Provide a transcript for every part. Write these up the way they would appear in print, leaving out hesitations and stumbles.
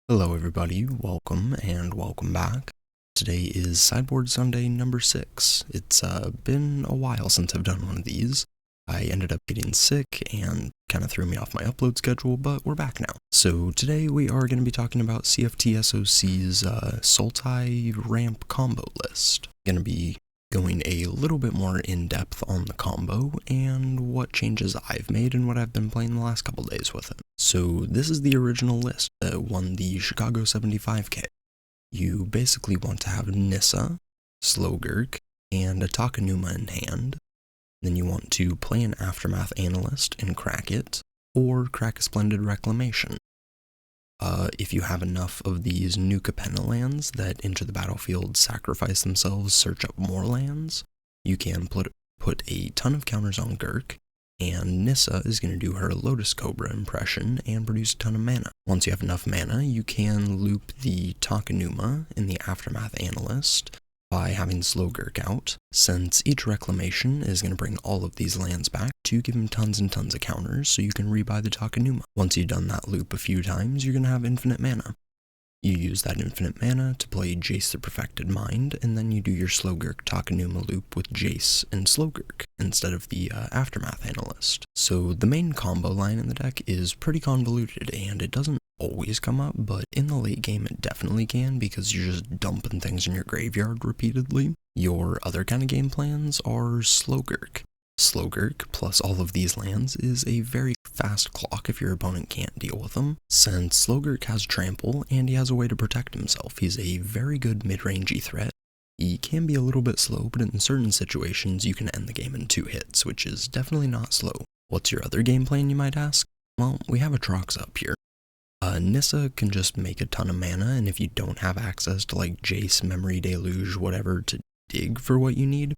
Hello everybody, welcome and welcome back. Today is Sideboard Sunday number 6. It's been a while since I've done one of these. I ended up getting sick and kind of threw me off my upload schedule, but we're back now. So today we are going to be talking about CFTSOC's Sultai Ramp combo list. Going to be going a little bit more in depth on the combo and what changes I've made and what I've been playing the last couple days with it. So this is the original list that won the Chicago 75K. You basically want to have Nissa, Slogurk, and a Takanuma in hand. Then you want to play an Aftermath Analyst and crack it, or crack a Splendid Reclamation. If you have enough of these new Capenna lands that enter the battlefield, sacrifice themselves, search up more lands, you can put a ton of counters on Gurk, and Nissa is going to do her Lotus Cobra impression and produce a ton of mana. Once you have enough mana, you can loop the Takanuma in the Aftermath Analyst by having Slogurk out, since each reclamation is going to bring all of these lands back to give him tons and tons of counters so you can rebuy the Takanuma. Once you've done that loop a few times, you're going to have infinite mana. You use that infinite mana to play Jace the Perfected Mind, and then you do your Slogurk Takanuma loop with Jace and Slogurk instead of the Aftermath Analyst. So the main combo line in the deck is pretty convoluted, and it doesn't always come up, but in the late game it definitely can because you're just dumping things in your graveyard repeatedly. Your other kind of game plans are Slogurk. Slogurk plus all of these lands is a very fast clock if your opponent can't deal with them, since Slogurk has trample and he has a way to protect himself. He's a very good mid-rangey threat. He can be a little bit slow, but in certain situations you can end the game in 2 hits, which is definitely not slow. What's your other game plan, you might ask? Well, we have a Trox up here. Nissa can just make a ton of mana, and if you don't have access to like Jace, Memory Deluge, whatever to dig for what you need,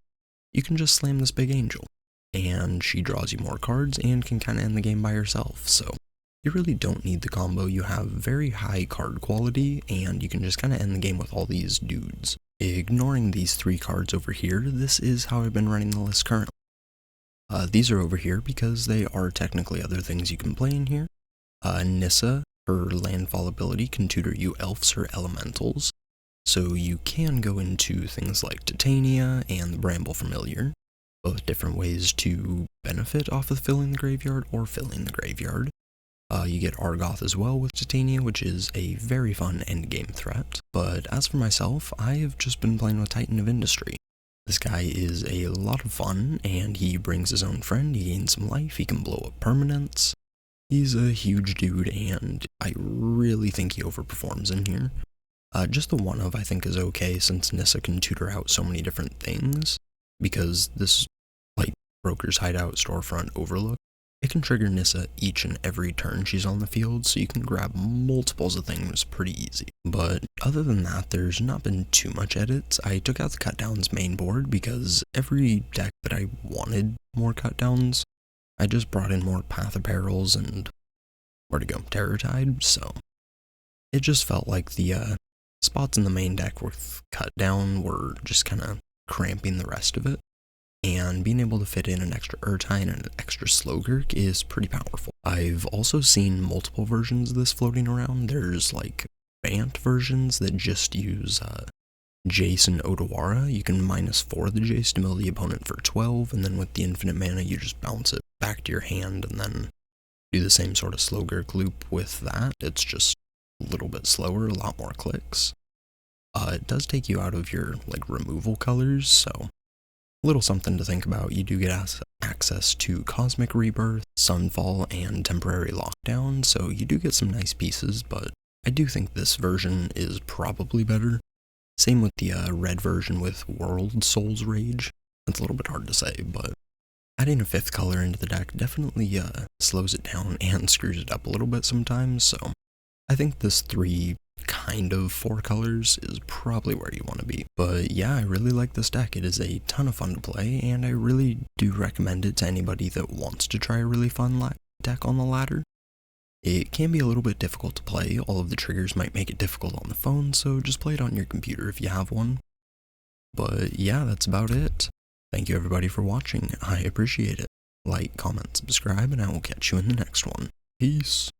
you can just slam this big angel. And she draws you more cards and can kind of end the game by herself, so you really don't need the combo. You have very high card quality, and you can just kind of end the game with all these dudes. Ignoring these 3 cards over here, this is how I've been running the list currently. These are over here because they are technically other things you can play in here. Nissa, her landfall ability can tutor you elves or elementals, so you can go into things like Titania and the Bramble Familiar. Both different ways to benefit off of filling the graveyard or filling the graveyard. You get Argoth as well with Titania, which is a very fun endgame threat. But as for myself, I have just been playing with Titan of Industry. This guy is a lot of fun, and he brings his own friend, he gains some life, he can blow up permanents. He's a huge dude, and I really think he overperforms in here. Just the one of I think is okay, since Nissa can tutor out so many different things. Because this, like, Broker's Hideout, Storefront, Overlook, it can trigger Nissa each and every turn she's on the field, so you can grab multiples of things pretty easy. But other than that, there's not been too much edits. I took out the cutdowns main board because every deck that I wanted more cutdowns, I just brought in more Path of Perils and, where to go, Terror Tide, so it just felt like the spots in the main deck with cut down were just kind of cramping the rest of it, and being able to fit in an extra Urtine and an extra Slogurk is pretty powerful. I've also seen multiple versions of this floating around. There's like Bant versions that just use Jace and Odawara. You can -4 the Jace to mill the opponent for 12, and then with the infinite mana you just bounce it back to your hand and then do the same sort of Slogurk loop with that. It's just a little bit slower, a lot more clicks. It does take you out of your like removal colors, so a little something to think about. You do get access to Cosmic Rebirth, Sunfall, and Temporary Lockdown, so you do get some nice pieces, but I do think this version is probably better. Same with the red version with World Soul's Rage. It's a little bit hard to say, but adding a 5th color into the deck definitely slows it down and screws it up a little bit sometimes, so I think this 3 kind of 4 colors is probably where you want to be. But yeah, I really like this deck. It is a ton of fun to play, and I really do recommend it to anybody that wants to try a really fun deck on the ladder. It can be a little bit difficult to play. All of the triggers might make it difficult on the phone, so just play it on your computer if you have one. But yeah, that's about it. Thank you everybody for watching. I appreciate it. Like, comment, subscribe, and I will catch you in the next one. Peace.